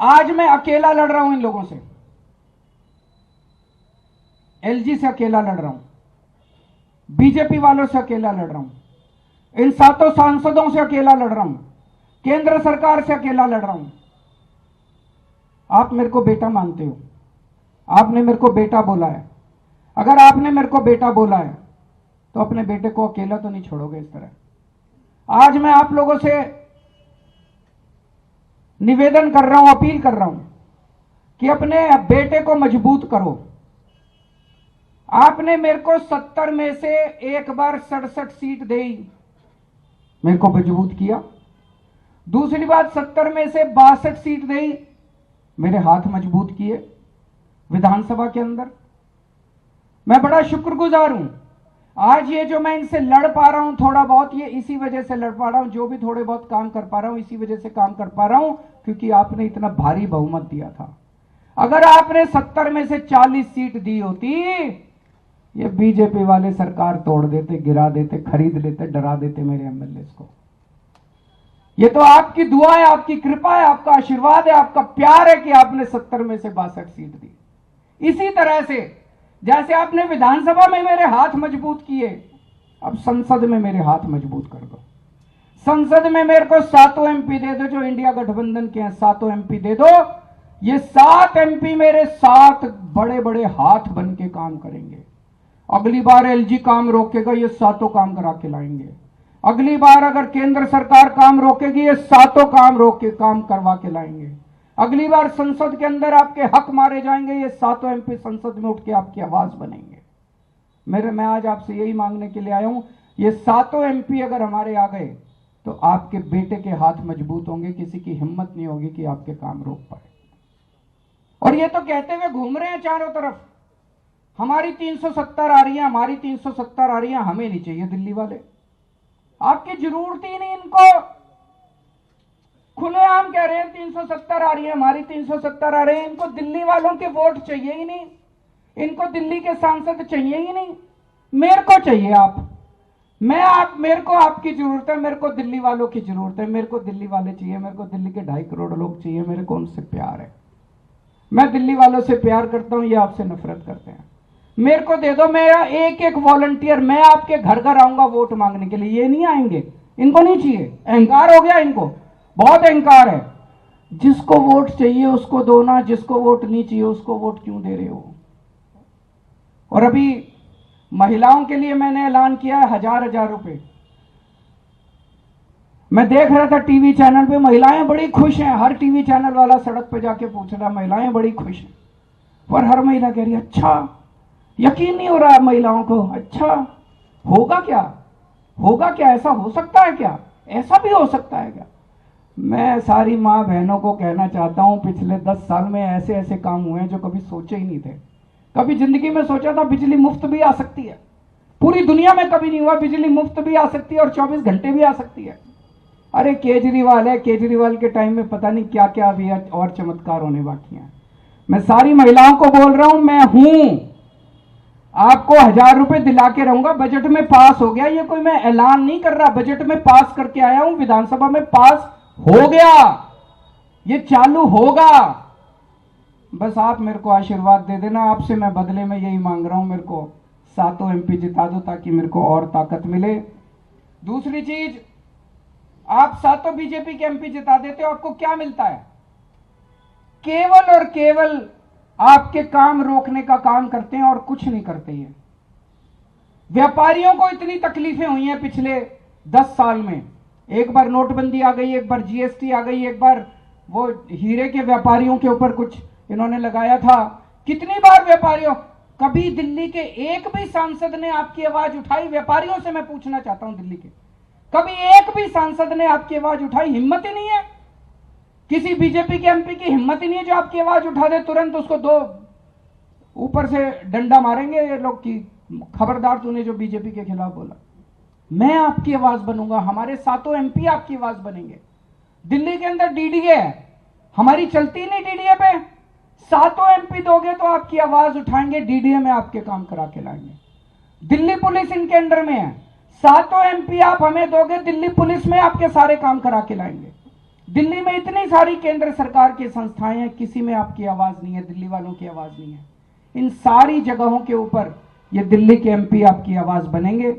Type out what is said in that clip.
आज मैं अकेला लड़ रहा हूं इन लोगों से, एलजी से अकेला लड़ रहा हूं, बीजेपी वालों से अकेला लड़ रहा हूं, इन 7 सांसदों से अकेला लड़ रहा हूं, केंद्र सरकार से अकेला लड़ रहा हूं। आप मेरे को बेटा मानते हो, आपने मेरे को बेटा बोला है। अगर आपने मेरे को बेटा बोला है तो अपने बेटे को अकेला तो नहीं छोड़ोगे इस तरह। आज मैं आप लोगों से निवेदन कर रहा हूं, अपील कर रहा हूं कि अपने बेटे को मजबूत करो। आपने मेरे को 70 में से एक बार 67 सीट दी, मेरे को मजबूत किया। दूसरी बात, 70 में से 62 सीट दी, मेरे हाथ मजबूत किए विधानसभा के अंदर। मैं बड़ा शुक्रगुजार हूं। आज ये जो मैं इनसे लड़ पा रहा हूं थोड़ा बहुत, ये इसी वजह से लड़ पा रहा हूं। जो भी थोड़े बहुत काम कर पा रहा हूं इसी वजह से काम कर पा रहा हूं, क्योंकि आपने इतना भारी बहुमत दिया था। अगर आपने 70 में से 40 सीट दी होती, ये बीजेपी वाले सरकार तोड़ देते, गिरा देते, खरीद लेते, डरा देते मेरे एमएलए को। ये तो आपकी दुआ है, आपकी कृपा है, आपका आशीर्वाद है, आपका प्यार है कि आपने 70 में से 62 सीट दी। इसी तरह से जैसे आपने विधानसभा में मेरे हाथ मजबूत किए, अब संसद में मेरे हाथ मजबूत कर दो। संसद में मेरे को 7 एमपी दे दो, जो इंडिया गठबंधन के हैं 7 एमपी दे दो। ये 7 एमपी मेरे 7 बड़े बड़े हाथ बन के काम करेंगे। अगली बार एलजी काम रोकेगा, ये 7 काम करा के लाएंगे। अगली बार अगर केंद्र सरकार काम रोकेगी, ये 7 काम रोक के काम करवा के लाएंगे। अगली बार संसद के अंदर आपके हक मारे जाएंगे, ये 7 एमपी संसद में उठ के आपकी आवाज बनेंगे। मैं आज आपसे यही मांगने के लिए आया हूं, ये 7 एमपी अगर हमारे आ गए तो आपके बेटे के हाथ मजबूत होंगे, किसी की हिम्मत नहीं होगी कि आपके काम रोक पाए। और ये तो कहते हुए घूम रहे हैं चारों तरफ, हमारी 370 आ रही है, हमारी 370 आ रही है, हमें नहीं चाहिए दिल्ली वाले। आपकी जरूरत ही नहीं इनको। खुलेआम कह रहे हैं 370 आ रही है, हमारी 370 आ रहे हैं। इनको दिल्ली वालों के वोट चाहिए ही नहीं, इनको दिल्ली के सांसद चाहिए ही नहीं। मेरे को चाहिए आप, मेरे को आपकी जरूरत है, मेरे को दिल्ली वालों की जरूरत है, मेरे को दिल्ली वाले चाहिए, मेरे को दिल्ली के 2.5 करोड़ लोग चाहिए, मेरे को उनसे प्यार है। मैं दिल्ली वालों से प्यार करता हूं, ये आपसे नफरत करते हैं। मेरे को दे दो, मेरा एक एक वॉलंटियर, मैं आपके घर घर आऊंगा वोट मांगने के लिए। ये नहीं आएंगे, इनको नहीं चाहिए, अहंकार हो गया इनको, बहुत अहंकार है। जिसको वोट चाहिए उसको दो ना, जिसको वोट नहीं चाहिए उसको वोट क्यों दे रहे हो। और अभी महिलाओं के लिए मैंने ऐलान किया है 1000 रुपए। मैं देख रहा था टीवी चैनल पे, महिलाएं बड़ी खुश हैं। हर टीवी चैनल वाला सड़क पे जाके पूछ रहा, महिलाएं बड़ी खुश हैं। पर हर महिला कह रही अच्छा, यकीन नहीं हो रहा है महिलाओं को, अच्छा होगा क्या, होगा क्या, ऐसा हो सकता है क्या, ऐसा भी हो सकता है क्या। मैं सारी माँ बहनों को कहना चाहता हूं, पिछले 10 साल में ऐसे ऐसे काम हुए हैं जो कभी सोचे ही नहीं थे। कभी जिंदगी में सोचा था बिजली मुफ्त भी आ सकती है, पूरी दुनिया में कभी नहीं हुआ। बिजली मुफ्त भी आ सकती है और 24 घंटे भी आ सकती है। अरे केजरीवाल है, केजरीवाल के टाइम में पता नहीं क्या क्या अभी और चमत्कार होने बाकी हैं। मैं सारी महिलाओं को बोल रहा हूं, मैं हूं, आपको 1000 रुपए दिला के रहूंगा। बजट में पास हो गया, ये कोई मैं ऐलान नहीं कर रहा, बजट में पास करके आया हूं, विधानसभा में पास हो गया, ये चालू होगा। बस आप मेरे को आशीर्वाद दे देना। आपसे मैं बदले में यही मांग रहा हूं, मेरे को 7 एमपी जिता दो ताकि मेरे को और ताकत मिले। दूसरी चीज, आप 7 बीजेपी के एमपी जिता देते हो, आपको क्या मिलता है? केवल और केवल आपके काम रोकने का काम करते हैं और कुछ नहीं करते हैं। व्यापारियों को इतनी तकलीफें हुई हैं पिछले 10 साल में। एक बार नोटबंदी आ गई, एक बार जीएसटी आ गई, एक बार वो हीरे के व्यापारियों के ऊपर कुछ इन्होंने लगाया था। कितनी बार व्यापारियों, कभी दिल्ली के एक भी सांसद ने आपकी आवाज उठाई? व्यापारियों से मैं पूछना चाहता हूं, दिल्ली के कभी एक भी सांसद ने आपकी आवाज उठाई? हिम्मत ही नहीं है, किसी बीजेपी के एमपी की हिम्मत ही नहीं है जो आपकी आवाज उठा दे। तुरंत उसको 2 ऊपर से डंडा मारेंगे ये लोग की, खबरदार तूने जो बीजेपी के खिलाफ बोला। मैं आपकी आवाज बनूंगा, हमारे 7 एमपी आपकी आवाज बनेंगे। दिल्ली के अंदर डीडीए है, हमारी चलती नहीं डीडीए पे। 7 एमपी दोगे तो आपकी आवाज उठाएंगे, डीडीए में आपके काम करा के लाएंगे। दिल्ली पुलिस इनके अंडर में है, 7 एमपी आप हमें दोगे, दिल्ली पुलिस में आपके सारे काम करा के लाएंगे। दिल्ली में इतनी सारी केंद्र सरकार की संस्थाएं हैं, किसी में आपकी आवाज नहीं है, दिल्ली वालों की आवाज नहीं है। इन सारी जगहों के ऊपर ये दिल्ली के एमपी आपकी आवाज बनेंगे।